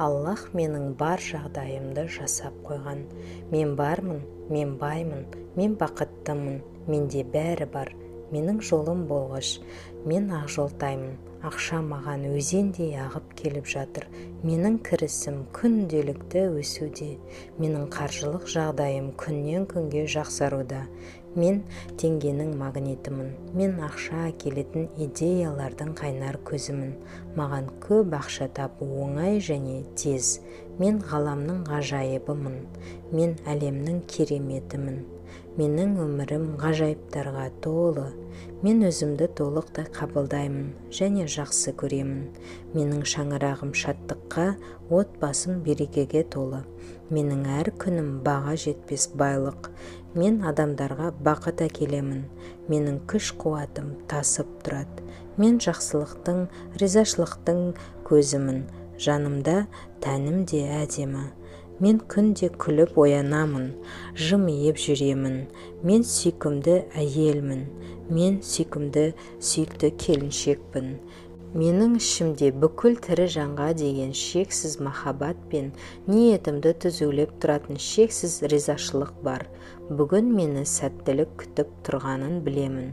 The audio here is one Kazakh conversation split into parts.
Аллах менің бар жағдайымды жасап қойған. Мен бармын, мен баймын, мен бақыттымын, менде бәрі бар. Менің жолым болғыш, мен ақжолтаймын. Ақша маған өзендей ағып келіп жатыр. Менің кірісім күнделікті өсуде. Менің қаржылық жағдайым күннен күнге жақсаруда. Мен теңгенің магнитімін. Мен ақша әкелетін идеялардың қайнар көзімін. Маған көп ақша табу оңай және тез. Мен ғаламның ғажайыбымын. Мен әлемнің кереметімін. Менің өмірім ғажайыптарға толы. Мен өзімді толықтай қабылдаймын және жақсы көремін. Менің шаңырағым шаттыққа, отбасым берекеге толы. Менің әр күнім баға жетпес байлық. Мен адамдарға бақыт әкелемін. Менің күш-қуатым тасып тұрады. Мен жақсылықтың, ризашылықтың көзімін. Жанымда тәнім де әдемі. Мен күнде күліп оянамын, жымиып жүремін. Мен сүйкімді әйелмін. Мен сүйікті келіншекпін. Менің ішімде бүкіл тірі жанға деген шексіз махаббат пен ниетімді түзулеп тұратын шексіз ризашылық бар. Бүгін мені сәттілік күтіп тұрғанын білемін.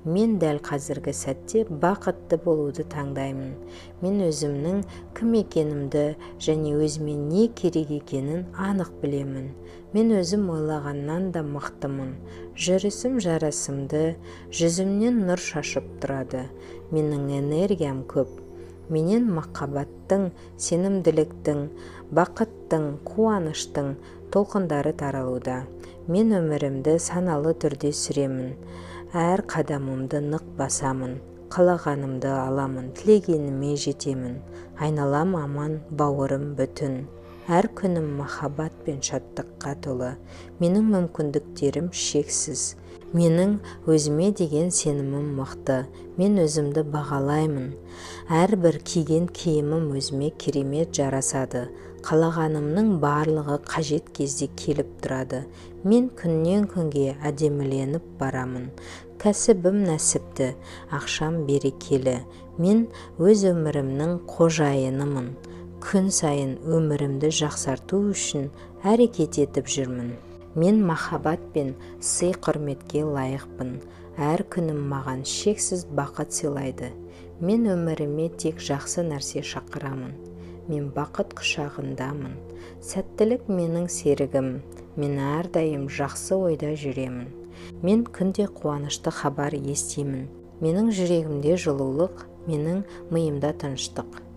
Мен дәл қазіргі сәтте бақытты болуды таңдаймын. Мен өзімнің кім екенімді және өзіме не керек екенін анық білемін. Мен өзім ойлағаннан да мықтымын. Жүрісім жарасымды, жүзімнен нұр шашып тұрады. Менің энергиям көп. Менен махаббаттың, сенімділіктің, бақыттың, қуаныштың толқындары таралуда. Мен өмірімді саналы түрде сүремін. Әр қадамымды нық басамын. Қалағанымды аламын, тілегеніме жетемін. Айналам аман, бауырым бүтін. Әр күнім махаббат пен шаттыққа толы. Менің мүмкіндіктерім шексіз. Менің өзіме деген сенімім мықты. Мен өзімді бағалаймын. Әрбір киген киімім өзіме керемет жарасады. Қалағанымның барлығы қажет кезде келіп тұрады. Мен күннен күнге әдеміленіп барамын. Кәсібім нәсіпті, ақшам берекелі. Мен өз өмірімнің қожайынымын. Күн сайын өмірімді жақсарту үшін әрекет етіп жүрмін. Мен махаббат пен сый-құрметке лайықпын. Әр күнім маған шексіз бақыт сыйлайды. Мен өміріме тек жақсы нәрсе шақырамын. Мен бақыт құшағындамын. Сәттілік менің серігім. Мен әрдайым жақсы ойда жүремін. Мен күнде қуанышты хабар естимін. Менің жүрегімде жылулық, менің миымда тыныштық.